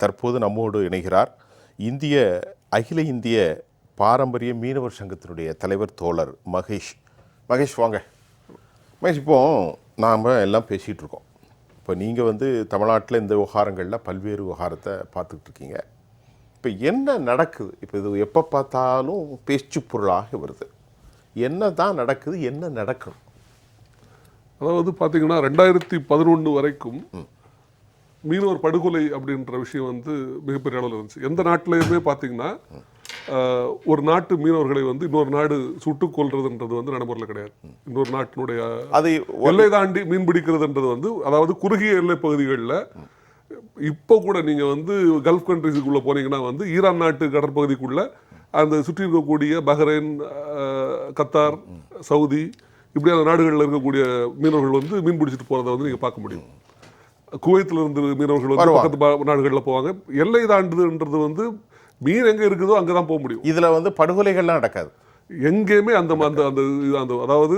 தற்போது நம்மோடு இணைகிறார் அகில இந்திய பாரம்பரிய மீனவர் சங்கத்தினுடைய தலைவர் தோழர் மகேஷ். மகேஷ் வாங்க. மகேஷ், இப்போ நாம் எல்லாம் பேசிகிட்டு இருக்கோம். இப்போ நீங்கள் தமிழ்நாட்டில் இந்த விவகாரங்களில் பல்வேறு விவகாரத்தை பார்த்துக்கிட்டு இருக்கீங்க. இப்போ என்ன நடக்குது? இப்போ இது எப்போ பார்த்தாலும் பேச்சு பொருளாக வருது. என்ன தான் நடக்குது, என்ன நடக்கணும்? அதாவது பார்த்தீங்கன்னா 2011 வரைக்கும் மீனவர் படுகொலை அப்படின்ற விஷயம் மிகப்பெரிய அளவில் இருந்துச்சு. எந்த நாட்டிலையுமே பார்த்தீங்கன்னா ஒரு நாட்டு மீனவர்களை இன்னொரு நாடு சுட்டுக் கொள்றதுன்றது நடைமுறையில் கிடையாது. இன்னொரு நாட்டினுடைய அது எல்லை தாண்டி மீன் பிடிக்கிறதுன்றது அதாவது குறுகிய எல்லை பகுதிகளில் இப்போ கூட நீங்கள் கல்ஃப் கண்ட்ரிஸுக்குள்ளே போனீங்கன்னா ஈரான் நாட்டு கடற்பகுதிக்குள்ள அந்த சுற்றி இருக்கக்கூடிய பஹ்ரைன், கத்தார், சவுதி இப்படியான நாடுகளில் இருக்கக்கூடிய மீனவர்கள் மீன் பிடிச்சிட்டு போகிறத நீங்கள் பார்க்க முடியும். குவைத்தில் இருந்து மீனவர்கள் பக்கத்து நாடுகளில் போவாங்க. எல்லை தாண்டுதுன்றது மீன் எங்கே இருக்குதோ அங்கே தான் போக முடியும். இதில் படுகொலைகள்லாம் நடக்காது எங்கேயுமே. அந்த அந்த அதாவது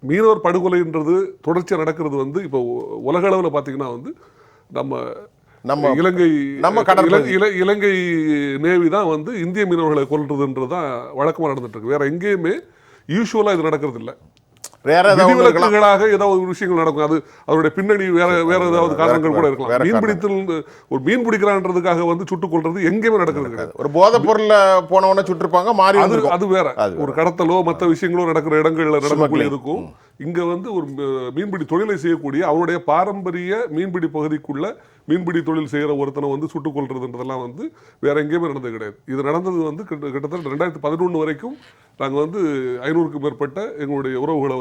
மீனவர் படுகொலைன்றது தொடர்ச்சியாக நடக்கிறது இப்போ உலக அளவில் பார்த்தீங்கன்னா நம்ம இலங்கை நேவி தான் இந்திய மீனவர்களை கொல்றதுன்றது தான் வழக்கமாக நடந்துட்டு இருக்கு. வேற எங்கேயுமே யூஸ்வலா இது நடக்கிறது இல்லை. விதிவிலக்குகளாக ஏதாவது ஒரு விஷயங்கள் நடக்கும். அது அதோட பின்னணி வேற ஏதாவது காரணங்கள் கூட இருக்கலாம். மீன்பிடித்தல் ஒரு மீன் பிடிக்கிறான்றதுக்காக சுட்டுக் கொள்றது எங்கேயுமே நடக்கிறது கிடையாது. ஒரு போதைப் பொருள்ல போனவன சுட்டிருப்பாங்க, மாறி அது வேற. ஒரு கடத்தலோ மற்ற விஷயங்களோ நடக்கிற இடங்கள்ல நடக்கக்கூடிய இருக்கும். இங்க ஒரு மீன்பிடி தொழிலை செய்யக்கூடிய அவருடைய பாரம்பரிய மீன்பிடி பகுதிக்குள்ள மீன்பிடி தொழில் செய்யற ஒருத்தனை சுட்டுக் கொள்றதுன்றதெல்லாம் வேற எங்கேயுமே நடந்தது கிடையாது. இது நடந்தது கிட்டத்தட்ட 2011 வரைக்கும் நாங்க 500க்கும் மேற்பட்ட எங்களுடைய உறவுகளை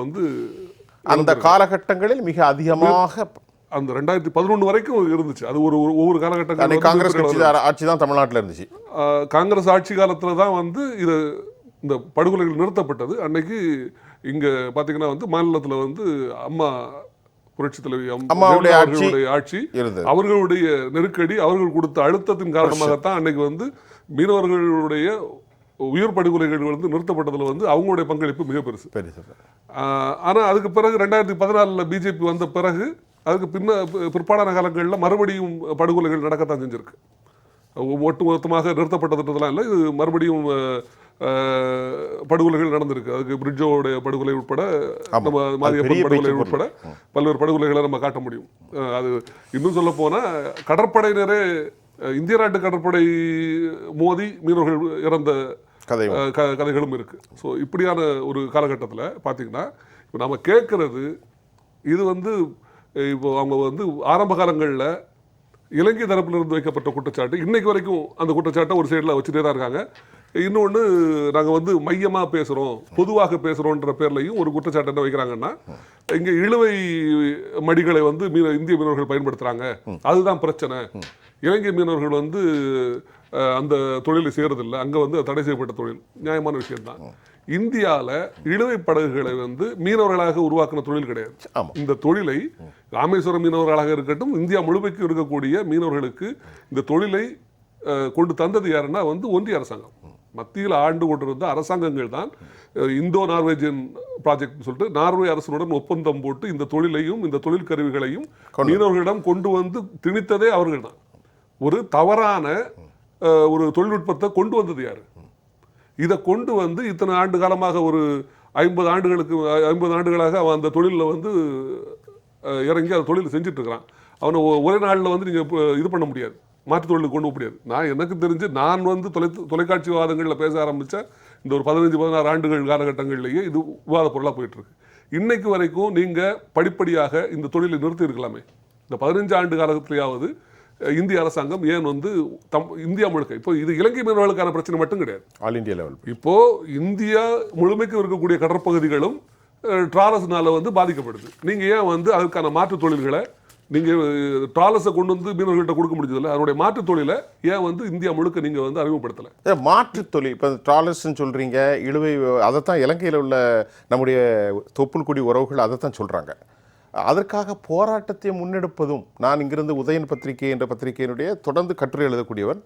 அந்த காலகட்டங்களில் மிக அதிகமாக அந்த 2011 வரைக்கும் இருந்துச்சு. அது ஒவ்வொரு காலகட்டங்கள் காங்கிரஸ் ஆட்சி தான் தமிழ்நாட்டில் இருந்துச்சு. காங்கிரஸ் ஆட்சி காலத்துல தான் இது இந்த படுகொலைகள் நிறுத்தப்பட்டது. அன்னைக்கு இங்க பாத்தீங்கன்னா மாநிலத்துல அம்மா புரட்சி தலைவி அம்மாவுடைய ஆட்சி, அவர்களுடைய நெருக்கடி, அவர்கள் கொடுத்த அழுத்தத்தின் காரணமாகத்தான் அன்னைக்கு மீனவர்களுடைய உயிர் படுகொலைகள் நிறுத்தப்பட்டதுல அவங்களுடைய பங்களிப்பு மிக பெருசு. ஆனா அதுக்கு பிறகு 2014 பிஜேபி வந்த பிறகு அதுக்கு பிற்பாடான காலங்களில் மறுபடியும் படுகொலைகள் நடக்கத்தான் செஞ்சிருக்கு. ஒட்டுமொத்தமாக நிறுத்தப்பட்டதுன்றதுலாம் இல்லை, இது மறுபடியும் படுகொலைகள் நடந்திருக்கு. அதுக்கு பிரிட்ஜோடைய படுகொலை உட்பட, நம்ம மாரியப்பன் படுகொலை உட்பட பல்வேறு படுகொலைகளை நம்ம காட்ட முடியும். அது இன்னும் சொல்ல போனா கடற்படையினரே இந்திய நாட்டு கடற்படை மோதி மீனவர்கள் இறந்த கதைகளும் இருக்கு. ஸோ இப்படியான ஒரு காலகட்டத்தில் பார்த்தீங்கன்னா இப்போ நம்ம கேட்கறது இது இப்போ அவங்க ஆரம்ப காலங்களில் இலங்கை தரப்பில் இருந்து வைக்கப்பட்ட குற்றச்சாட்டு இன்னைக்கு வரைக்கும் அந்த குற்றச்சாட்டை ஒரு சைடில் வச்சுட்டே தான் இருக்காங்க. இன்னொன்று, நாங்கள் மையமாக பேசுகிறோம், பொதுவாக பேசுகிறோன்ற பேர்லையும் ஒரு குற்றச்சாட்டு என்ன வைக்கிறாங்கன்னா, இங்கே இழுவை மடிகளை இந்திய மீனவர்கள் பயன்படுத்துகிறாங்க, அதுதான் பிரச்சனை. இலங்கை மீனவர்கள் அந்த தொழிலை செய்யறதில்லை, அங்கே தடை செய்யப்பட்ட தொழில். நியாயமான விஷயம்தான். இந்தியாவில் இழுவை படகுகளை மீனவர்களாக உருவாக்கின தொழில் கிடையாது. இந்த தொழிலை ராமேஸ்வரம் மீனவர்களாக இருக்கட்டும், இந்தியா முழுமைக்கு இருக்கக்கூடிய மீனவர்களுக்கு இந்த தொழிலை கொண்டு தந்தது யாருன்னா ஒன்றிய அரசாங்கம். மத்தியில் ஆண்டு கொண்டிருந்த அரசாங்கங்கள் தான் இந்தோ நார்வேஜியன் ப்ராஜெக்ட் சொல்லிட்டு நார்வே அரசுடன் ஒப்பந்தம் போட்டு இந்த தொழிலையும் இந்த தொழில் கருவிகளையும் மீனவர்களிடம் கொண்டு திணித்ததே அவர்கள் தான். ஒரு தவறான ஒரு தொழில்நுட்பத்தை கொண்டு வந்தது யாரு? இதை கொண்டு இத்தனை ஆண்டு காலமாக ஒரு 50 ஆண்டுகளாக அவன் அந்த தொழிலில் இறங்கி அந்த தொழில் செஞ்சுட்டு இருக்கிறான். அவனை ஒரே நாளில் நீங்கள் இது பண்ண முடியாது, மாற்று தொழிலுக்கு கொண்டு போக முடியாது. நான் எனக்கு தெரிஞ்சு நான் தொலைக்காட்சி விவாதங்களில் பேச ஆரம்பித்த இந்த ஒரு 15-16 ஆண்டுகள் காலகட்டங்கள்லேயே இது விவாத பொருளாக போயிட்டு இருக்கு. இன்னைக்கு வரைக்கும் நீங்கள் படிப்படியாக இந்த தொழிலை நிறுத்தி இருக்கலாமே. இந்த 15 ஆண்டு காலத்திலேயாவது இந்திய அரசாங்கம் ஏன் இந்தியா முழுக்க, இப்போ இது இலங்கை மீனவர்களுக்கான பிரச்சனை மட்டும் கிடையாது, ஆல் இந்தியா லெவல். இப்போ இந்தியா முழுமைக்கு இருக்கக்கூடிய கடற்பகுதிகளும் ட்ராலஸ்னால பாதிக்கப்படுது. நீங்க ஏன் அதுக்கான மாற்று தொழில்களை நீங்க ட்ராலஸை கொண்டு மீனவர்கள்ட்ட கொடுக்க முடிஞ்சதில்லை? அதனுடைய மாற்று தொழிலை ஏன் இந்தியா முழுக்க நீங்க அறிமுகப்படுத்தலை? மாற்று தொழில் இப்போ ட்ராலஸ்ன்னு சொல்றீங்க, இழுவை, அதைத்தான் இலங்கையில் உள்ள நம்முடைய தொப்புள்குடி உறவுகள் அதைத்தான் சொல்றாங்க. அதற்காக போராட்டத்தை முன்னெடுப்பதும், நான் இங்கிருந்து உதயன் பத்திரிகை என்ற பத்திரிகையினுடைய தொடர்ந்து கட்டுரை எழுதக்கூடியவன்,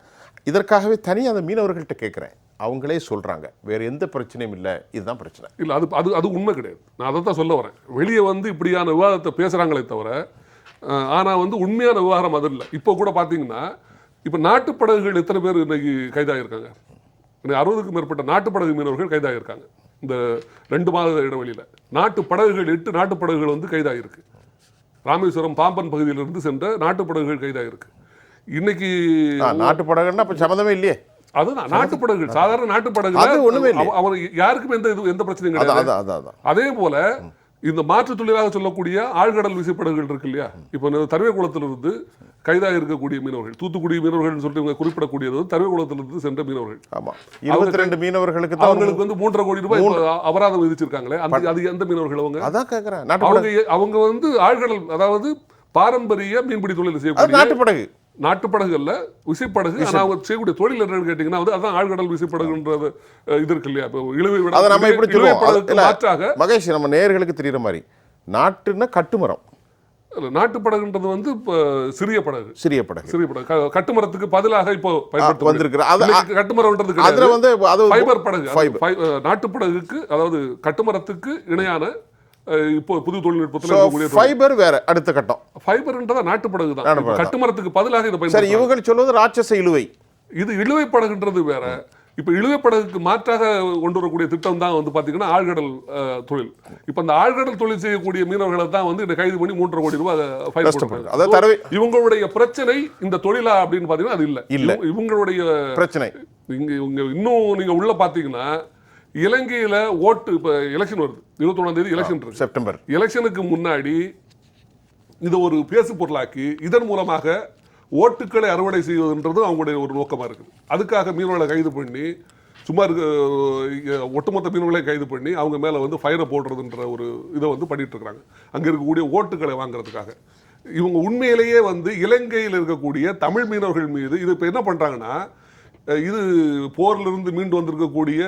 இதற்காகவே தனியாக அந்த மீனவர்கள்ட்ட கேட்குறேன். அவங்களே சொல்கிறாங்க வேறு எந்த பிரச்சனையும் இல்லை, இதுதான் பிரச்சனை. இல்லை, அது உண்மை கிடையாது. நான் அதை தான் சொல்ல வரேன். வெளியே இப்படியான விவாதத்தை பேசுகிறாங்களே தவிர, ஆனால் உண்மையான விவகாரம் அது இல்லை. இப்போ கூட பார்த்தீங்கன்னா இப்ப நாட்டு படகுகள் எத்தனை பேர் இன்னைக்கு கைதாகிருக்காங்க? 60க்கும் மேற்பட்ட நாட்டு படகு மீனவர்கள் கைதாகிருக்காங்க இந்த 2 மாத இடைவெளியில. நாட்டு படகுகள் 8 நாட்டு படகுகள் வந்து கைதாகிருக்கு. ராமேஸ்வரம் பாம்பன் பகுதியிலிருந்து சென்ற நாட்டு படகுகள் கைதாகிருக்கு. இன்னைக்கு நாட்டு படகுன்னா அப்ப சம்மந்தமே இல்லையே. அதுதான் நாட்டு படகுகள், சாதாரண நாட்டு படகுகள் அவர் யாருக்கும் எந்த பிரச்சனையும் கிடையாது. அதே போல இந்த மாற்று தொழிலாக சொல்லக்கூடிய ஆழ்கடல் விசைப்படகுகள் இருக்கு இல்லையா, இப்போ தருவைக்குளத்திலிருந்து கைதாக இருக்கக்கூடிய மீனவர்கள், தூத்துக்குடி மீனவர்கள் சொல்லிட்டு குறிப்பிடக்கூடியது தருவைக்குளத்திலிருந்து சென்ற மீனவர்கள். 22 மீனவர்களுக்கு அவங்களுக்கு வந்து 3.5 கோடி ரூபாய் அபராதம் விதிச்சிருக்காங்களே, அது எந்த மீனவர்கள்? அவங்க அதான் கேக்குறேன். அவங்க வந்து ஆழ்கடல், அதாவது பாரம்பரிய மீன்பிடி தொழில் செய்யக்கூடிய நாட்டு படகு, நாட்டு படகுல விசைப்படகு. ஆனா அவங்க செய்யக்கூடிய தொழில் என்னன்னு கேட்டீங்கன்னா வந்து அதான் ஆழ்கடல் விசைப்படகுன்றது இது இருக்கு இல்லையா. மாற்றாக மகேஷ், நம்ம நேயர்களுக்கு தெரியுற மாதிரி நாட்டுன்னா கட்டுமரம், நாட்டு படகுன்றது வந்து சிறிய படகு, சிறிய படகு கட்டுமரத்துக்கு பதிலாக இப்போ பயன்படுத்தி கட்டுமரம்ன்றது கிடையாது, ஃபைபர் படகு. நாட்டு படகுக்கு, அதாவது கட்டுமரத்துக்கு இணையான இப்போ புது தொழில்நுட்பத்தில் ஃபைபர் வேற அடுத்த கட்டம். ஃபைபர்ன்றத நாட்டு படகு தான், கட்டுமரத்துக்கு பதிலாக இதை பயன்படுத்தி. இவங்க சொல்வது ராட்சச இழுவை, இது இழுவை படகுன்றது வேற. இப்ப இழுவை படகுக்கு மாற்றாக கொண்டு வரக்கூடிய திட்டம் தான் வந்து பாத்தீங்கன்னா ஆழ்கடல் தொழில். இப்ப அந்த ஆழ்கடல் தொழில் செய்யக்கூடிய மீனவர்களை தான் வந்து இந்த கைது பண்ணி 3.5 கோடி ரூபாய் ஃபைன் போட்டாங்க. இவங்களுடைய பிரச்சனை இந்த தொழிலா அப்படின்னு பாத்தீங்கன்னா அது இல்ல. இவங்களுடைய பிரச்சனை இன்னும் நீங்க உள்ள பாத்தீங்கன்னா, இலங்கையில ஓட்டு இப்ப எலெக்ஷன் வருது, 21ஆம் தேதி எலெக்ஷன் இருக்கு, செப்டம்பர். எலெக்ஷனுக்கு முன்னாடி இதை ஒரு பேசு பொருளாக்கி இதன் மூலமாக ஓட்டுக்களை அறுவடை செய்வதுன்றது அவங்களுடைய ஒரு நோக்கமா இருக்குது. அதுக்காக மீனவர்களை கைது பண்ணி, சும்மா ஒட்டுமொத்த மீனவர்களை கைது பண்ணி அவங்க மேல வந்து ஃபயரை போடுறதுன்ற ஒரு இதை வந்து பண்ணிட்டு இருக்காங்க, அங்க இருக்கக்கூடிய ஓட்டுக்களை வாங்குறதுக்காக. இவங்க உண்மையிலேயே வந்து இலங்கையில் இருக்கக்கூடிய தமிழ் மீனவர்கள் மீது இது இப்ப என்ன பண்றாங்கன்னா, இது போரிலிருந்து மீண்டு வந்திருக்கக்கூடிய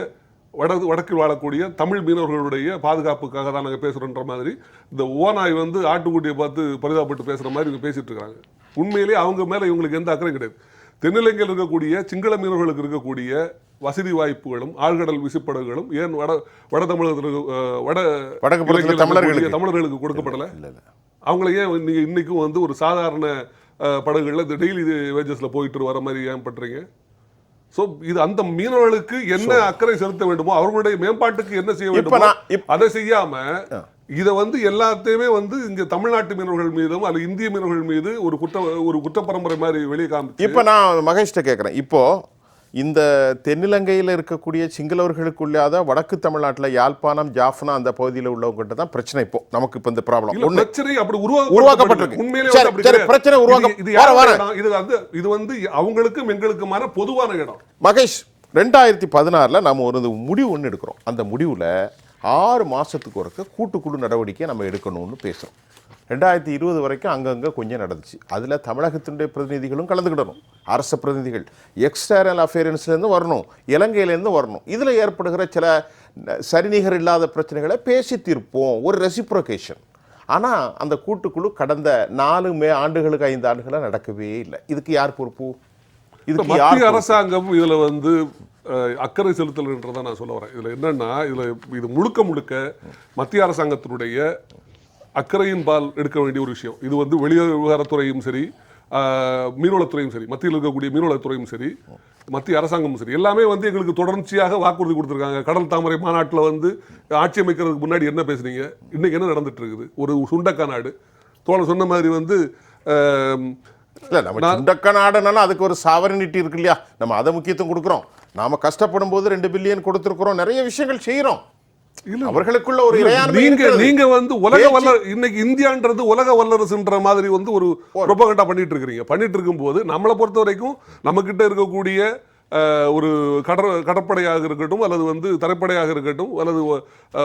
வடக்கில் வாழக்கூடிய தமிழ் மீனவர்களுடைய பாதுகாப்புக்காக தான் நாங்கள் பேசுகிறோன்ற மாதிரி இந்த ஓநாய் வந்து ஆட்டுக்குட்டியை பார்த்து பரிதாபப்பட்டு பேசுகிற மாதிரி இவங்க பேசிட்டு இருக்காங்க. உண்மையிலேயே அவங்க மேலே இவங்களுக்கு எந்த அக்கறையும் கிடையாது. தென்னிலங்கையில் இருக்கக்கூடிய சிங்கள மீனவர்களுக்கு இருக்கக்கூடிய வசதி வாய்ப்புகளும் ஆழ்கடல் விசைப்படகுகளும் ஏன் வட தமிழர்களுக்கு கொடுக்கப்படலை? அவங்கள ஏன் நீங்கள் இன்னைக்கும் வந்து ஒரு சாதாரண படகுகளில் டெய்லி வேஜஸில் போயிட்டு வர மாதிரி ஏன் பண்ணுறீங்க? சோ இது அந்த மீனவர்களுக்கு என்ன அக்கறை செலுத்த வேண்டுமோ, அவர்களுடைய மேம்பாட்டுக்கு என்ன செய்ய வேண்டுமோ அதை செய்யாம இதை வந்து எல்லாத்தையுமே வந்து இங்க தமிழ்நாட்டு மீனவர்கள் மீதும் அல்லது இந்திய மீனவர்கள் மீது ஒரு குற்ற பரம்பரை மாதிரி வெளியே காமிச்சு. இப்ப நான் மகேஷ்ட கேட்கிறேன், இப்போ இந்த தென்னிலங்கையில் இருக்கக்கூடிய சிங்களவர்களுக்குள்ளாத வடக்கு தமிழ்நாட்டில் யாழ்ப்பாணம், ஜாஃப்னா அந்த பகுதியில் உள்ளவங்ககிட்ட தான் பிரச்சனை. இப்போ நமக்கு இப்போ இந்த ப்ராப்ளம் பிரச்சனை அப்படி உருவாக்கப்பட்டிருக்கு. உண்மையிலேயே பிரச்சனை இது வந்து அவங்களுக்கும் எங்களுக்குமான பொதுவான இடம். மகேஷ், 2016 நம்ம ஒரு முடிவு ஒன்று எடுக்கிறோம். அந்த முடிவில் 6 மாதத்துக்கு ஒருக்க கூட்டுக்குழு நடவடிக்கை நம்ம எடுக்கணும்னு பேசுகிறோம். 2020 வரைக்கும் அங்கங்கே கொஞ்சம் நடந்துச்சு. அதில் தமிழகத்தினுடைய பிரதிநிதிகளும் கலந்துக்கிடணும், அரசு பிரதிநிதிகள், எக்ஸ்டர்னல் அஃபேர்ஸ்லேருந்து வரணும், இலங்கையிலேருந்து வரணும். இதில் ஏற்படுகிற சில சரிநிகர் இல்லாத பிரச்சனைகளை பேசி தீர்ப்போம், ஒரு ரெசிப்ரோகேஷன். ஆனால் அந்த கூட்டுக்குழு கடந்த 4 ஆண்டுகளுக்கு 5 ஆண்டுகளாக நடக்கவே இல்லை. இதுக்கு யார் பொறுப்பு? இதுக்கு மத்திய அரசாங்கம் இதில் வந்து அக்கறை செலுத்தல்ன்றதை நான் சொல்ல வரேன். இதில் என்னன்னா, இது முழுக்க மத்திய அரசாங்கத்தினுடைய அக்கறையின் பால் எடுக்க வேண்டிய ஒரு விஷயம். இது வந்து வெளிவிவகாரத்துறையும் சரி, மீன்வளத்துறையும் சரி, மத்தியில் இருக்கக்கூடிய மீன்வளத்துறையும் சரி, மத்திய அரசாங்கமும் சரி, எல்லாமே வந்து எங்களுக்கு தொடர்ச்சியாக வாக்குறுதி கொடுத்துருக்காங்க. கடல் தாமரை மாநாட்டில் வந்து ஆட்சி அமைக்கிறதுக்கு முன்னாடி என்ன பேசுனீங்க, இன்னைக்கு என்ன நடந்துட்டு இருக்குது? ஒரு சுண்டக்கா நாடு தோழர் சொன்ன மாதிரி வந்து சுண்டக்கா நாடுனாலும் அதுக்கு ஒரு சாவரினிட்டி இருக்கு இல்லையா, நம்ம அதை முக்கியத்துவம் கொடுக்குறோம். நாம கஷ்டப்படும் போது 2 பில்லியன் கொடுத்துருக்கிறோம், நிறைய விஷயங்கள் செய்யறோம். அவர்களுக்குள்ள ஒரு நீங்க வந்து உலக வல்லரசு, இன்னைக்கு இந்தியான்றது உலக வல்லரசுன்ற மாதிரி வந்து ஒரு ப்ரோபகண்டா பண்ணிட்டு இருக்கும்போது, நம்மளை பொறுத்த வரைக்கும் நம்ம கிட்ட இருக்கக்கூடிய ஒரு கடற்படையாக இருக்கட்டும், அல்லது வந்து தரைப்படையாக இருக்கட்டும், அல்லது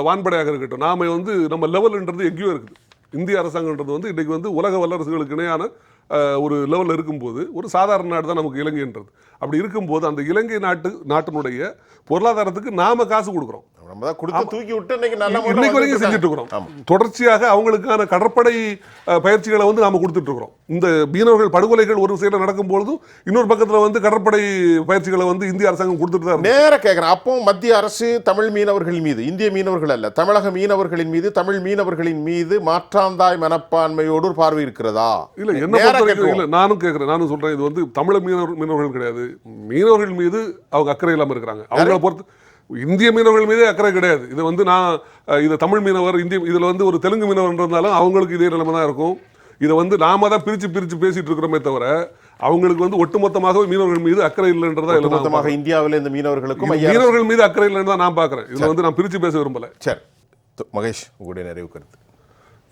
வான்படையாக இருக்கட்டும், நாம வந்து நம்ம லெவல்ன்றது எங்கேயோ இருக்குது. இந்திய அரசாங்கன்றது வந்து இன்னைக்கு வந்து உலக வல்லரசுகளுக்கு இணையான ஒரு லெவலில் இருக்கும்போது ஒரு சாதாரண நாடு தான் நமக்கு இலங்கைன்றது. அப்படி இருக்கும்போது அந்த இலங்கை நாட்டினுடைய பொருளாதாரத்துக்கு நாம காசு கொடுக்குறோம், தொடர்ச்சியாக அவங்களுக்கான கடற்படை பயிற்சிகளை வந்து நாம கொடுத்துட்டு இருக்கிறோம். இந்த மீனவர்கள் படுகொலைகள் ஒரு சைடுல நடக்கும் பொழுதும் இன்னொரு பக்கத்துல வந்து கடற்படை பயிற்சிகளை வந்து இந்திய அரசாங்கம் கொடுத்துட்டு தான் நேர கேட்கிறேன். அப்போ மத்திய அரசு தமிழ் மீனவர்கள் மீது, இந்திய மீனவர்கள் அல்ல, தமிழக மீனவர்களின் மீது, தமிழ் மீனவர்களின் மீது மாற்றாந்தாய் மனப்பான்மையோடு ஒரு பார்வை இருக்கிறதா? இல்ல, என்ன பொறுத்த வரைக்கும் கேட்குறோம். இல்லை, நானும் கேட்குறேன், நானும் சொல்றேன், இது வந்து தமிழ் மீனவர்கள் கிடையாது. மீனவர்கள் மீது அவங்க அக்கறை இல்லாமல் இருக்கிறாங்க. அவங்கள பொறுத்து இந்திய மீனவர்கள் மீதே அக்கறை கிடையாது. இது வந்து நான் இது தமிழ் மீனவர், இந்திய இதில் வந்து ஒரு தெலுங்கு மீனவர்ன்றதுனாலும் அவங்களுக்கு இதே நிலைமை தான் இருக்கும். இதை வந்து நாம தான் பிரிச்சு பேசிட்டு இருக்கிறோமே தவிர அவங்களுக்கு வந்து ஒட்டுமொத்தமாக மீனவர்கள் மீது அக்கறை இல்லைன்றதா ஒட்டுமொத்தமாக இந்தியாவில் இந்த மீனவர்களுக்கும் மீனவர்கள் மீது அக்கறை இல்லைன்னு தான் நான் பார்க்குறேன். இதில் வந்து நான் பிரித்து பேச விரும்பலை. சரி மகேஷ், உங்களுடைய நிறைவு கருத்து.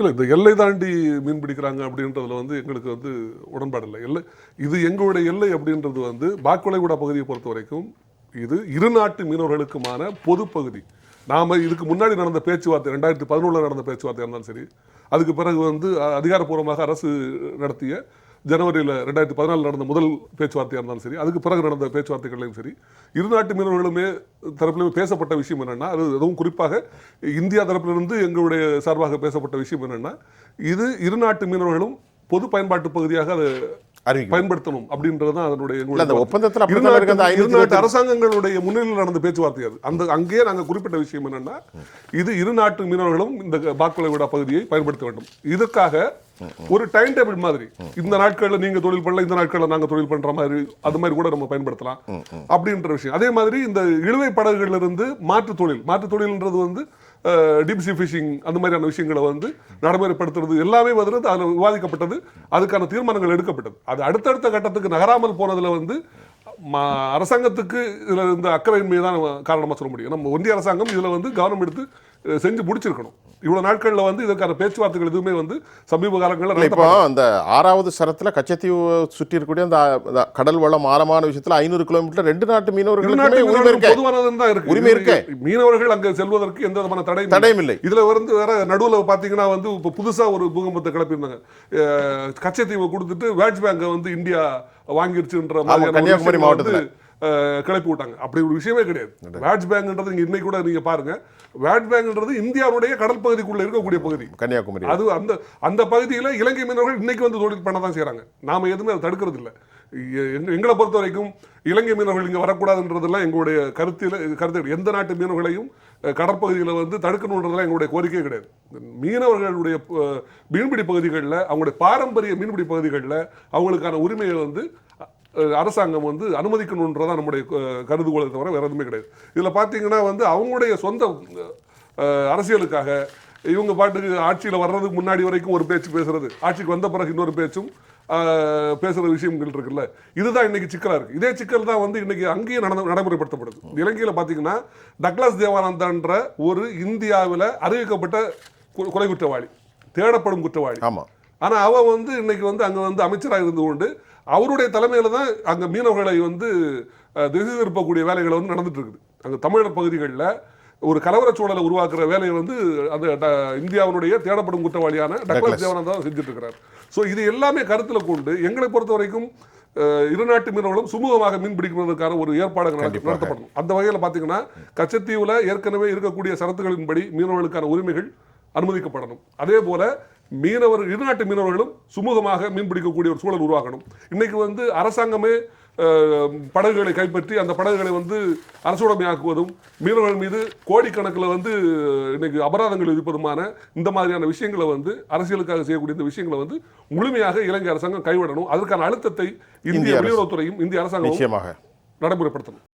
இல்லை, இந்த எல்லை தாண்டி மீன் பிடிக்கிறாங்க அப்படின்றதுல வந்து எங்களுக்கு வந்து உடன்பாடு இல்லை. இது எங்களுடைய எல்லை அப்படின்றது வந்து பாக்வளைகுடா பகுதியை பொறுத்த வரைக்கும் இது இரு நாட்டு மீனவர்களுக்குமான பொது பகுதி. நாம் இதுக்கு முன்னாடி நடந்த பேச்சுவார்த்தை 2011 நடந்த பேச்சுவார்த்தையாக இருந்தாலும் சரி, அதுக்கு பிறகு வந்து அதிகாரப்பூர்வமாக அரசு நடத்திய ஜனவரியில் 2014 நடந்த முதல் பேச்சுவார்த்தையாக இருந்தாலும் சரி, அதுக்கு பிறகு நடந்த பேச்சுவார்த்தைகளையும் சரி, இரு நாட்டு மீனவர்களுமே தரப்பிலுமே பேசப்பட்ட விஷயம் என்னென்னா, அது அதுவும் குறிப்பாக இந்தியா தரப்பிலிருந்து எங்களுடைய சார்பாக பேசப்பட்ட விஷயம் என்னென்னா, இது இரு நாட்டு மீனவர்களும் பொது பயன்பாட்டு பகுதியாக அதை பயன்படுத்தணும் அப்படின்றது தான் அதனுடைய ஒப்பந்தத்தில் அரசாங்கங்களுடைய முன்னிலையில் நடந்த பேச்சுவார்த்தை. அது அங்கேயே நாங்கள் குறிப்பிட்ட விஷயம் என்னன்னா, இது இரு நாட்டு மீனவர்களும் இந்த பாக்வளைகுடா பகுதியை பயன்படுத்த வேண்டும். இதற்காக ஒரு டைம் டேபிள் மாதிரி, இந்த நாட்களில் நீங்க தொழில் பண்ணல, இந்த நாட்களில் நாங்க தொழில் பண்ற மாதிரி, அது மாதிரி கூட நம்ம பயன்படுத்தலாம் அப்படின்ற விஷயம். அதே மாதிரி இந்த இழுவை படகுகள்ல இருந்து மாற்று தொழில்ன்றது வந்து டீப் சி ஃபிஷிங் அந்த மாதிரியான விஷயங்களை வந்து நடைமுறைப்படுத்துறது எல்லாமே வந்து அதில் விவாதிக்கப்பட்டது. அதுக்கான தீர்மானங்கள் எடுக்கப்பட்டது. அது அடுத்தடுத்த கட்டத்துக்கு நகராமல் போனதுல வந்து அரசாங்கத்துக்கு இதுல இந்த அக்கறையின்மையை தான் காரணமாக சொல்ல முடியும். நம்ம ஒன்றிய அரசாங்கம் இதுல வந்து கவனம் எடுத்து செஞ்சு முடிச்சிருக்கணும். இவ்வளவு நாட்கள்ல வந்து இதற்கான பேச்சுவார்த்தைகள் எதுவுமே வந்து சமீப காலங்களில் இப்போ அந்த 6வது சரத்துல கச்சத்தீவு சுற்றி இருக்கக்கூடிய அந்த கடல் வளம் ஆழமான விஷயத்துல 500 கிலோமீட்டர் 2 நாட்டு மீனவர்களுக்கு பொதுவானதான் தான் இருக்கு. உரிமை இருக்கு. மீனவர்கள் அங்க செல்வதற்கு எந்த விதமான தடையும் இல்லை. இதுல வந்து வேற நடுவுல பாத்தீங்கன்னா வந்து இப்போ புதுசா ஒரு பூகம்பத்தை கிளப்பியிருந்தாங்க. கச்சத்தீவை கொடுத்துட்டு வேர்ல்ட் பேங்கை வந்து இந்தியா வாங்கிருச்சுன்ற மாதிரி கன்னியாகுமரி மாவட்டத்தில் கிளப்பி விட்டாங்க. அப்படி ஒரு விஷயமே கிடையாது. வேர்ல்ட் பேங்க்ன்றது நீங்க இன்னைக்கு கூட நீங்க பாருங்க, வேர்ல்ட் பேங்க்ன்றது இந்தியாவுடைய கடல் பகுதிக்குள்ள இருக்கக்கூடிய பகுதி கன்னியாகுமரி. அது அந்த பகுதியில இலங்கை மீனவர்கள் இன்னைக்கு வந்து தொழில் பண்ண தான் செய்யறாங்க. நாம எதுவுமே அதை தடுக்கிறது இல்லை. எங்களை பொறுத்த வரைக்கும் இலங்கை மீனவர்கள் இங்க வரக்கூடாதுன்றதெல்லாம் எங்களுடைய கருத்து. எந்த நாட்டு மீனவர்களையும் கடற்பகுதியில் வந்து தடுக்கணுன்றதெல்லாம் எங்களுடைய கோரிக்கையே கிடையாது. மீனவர்களுடைய மீன்பிடி பகுதிகளில், அவங்களுடைய பாரம்பரிய மீன்பிடி பகுதிகளில் அவங்களுக்கான உரிமையை வந்து அரசாங்கம் வந்து அனுமதிக்கணுன்றதான் நம்முடைய கருதுகோளை தவிர வேற எதுவுமே கிடையாது. இதுல பாத்தீங்கன்னா வந்து அவங்களுடைய சொந்த அரசியலுக்காக இவங்க பாட்டுக்கு ஆட்சியில் வர்றதுக்கு முன்னாடி வரைக்கும் ஒரு பேச்சு பேசுறது, ஆட்சிக்கு வந்த பிறகு இன்னொரு பேச்சும் பேசுற விஷயங்கள் இருக்குல்ல, இதுதான் இன்னைக்கு சிக்கலா இருக்கு. இதே சிக்கல் தான் வந்து இன்னைக்கு அங்கேயே நடைமுறைப்படுத்தப்படுது. இலங்கையில பாத்தீங்கன்னா டக்ளஸ் தேவானந்தான்ற ஒரு இந்தியாவில் அறிவிக்கப்பட்ட கொலை குற்றவாளி, தேடப்படும் குற்றவாளி. ஆனா அவ வந்து இன்னைக்கு வந்து அங்க வந்து அமைச்சராக இருந்து கொண்டு அவருடைய தலைமையில தான் அங்க மீனவர்களை வந்து திசை திருப்பக்கூடிய வேலைகளை வந்து நடந்துட்டு இருக்குது. அங்க தமிழர் பகுதிகளில் ஒரு கலவர சூழலை உருவாக்குற வேலையை வந்து அந்த இந்தியாவுடைய தேடப்படும் குற்றவாளியான டக்ளஸ் தேவானந்தா தான் செஞ்சுட்டு இருக்கிறார். ஸோ இது எல்லாமே கருத்தில் கொண்டு எங்களை பொறுத்த வரைக்கும் இரு நாட்டு மீனவர்களும் சுமூகமாக மீன் பிடிக்கிறதுக்கான ஒரு ஏற்பாடுகள் நடத்தப்படணும். அந்த வகையில் பார்த்தீங்கன்னா கச்சத்தீவுல ஏற்கனவே இருக்கக்கூடிய சரத்துகளின்படி மீனவர்களுக்கான உரிமைகள் அனுமதிக்கப்படணும். அதே போல இரு நாட்டு மீனவர்களும் சுமூகமாக மீன் பிடிக்கக்கூடிய ஒரு சூழல் உருவாக்கணும். இன்னைக்கு வந்து அரசாங்கமே படகுகளை கைப்பற்றி அந்த படகுகளை வந்து அரசுடைமையாக்குவதும், மீனவர்கள் மீது கோடிக்கணக்கில் வந்து இன்னைக்கு அபராதங்கள் விதிப்பதுமான இந்த மாதிரியான விஷயங்களை வந்து அரசியலுக்காக செய்யக்கூடிய இந்த விஷயங்களை வந்து முழுமையாக இலங்கை அரசாங்கம் கைவிடணும். அதற்கான அழுத்தத்தை இந்திய வெளியுறவுத்துறையும் இந்திய அரசாங்கமும் நடைமுறைப்படுத்தணும்.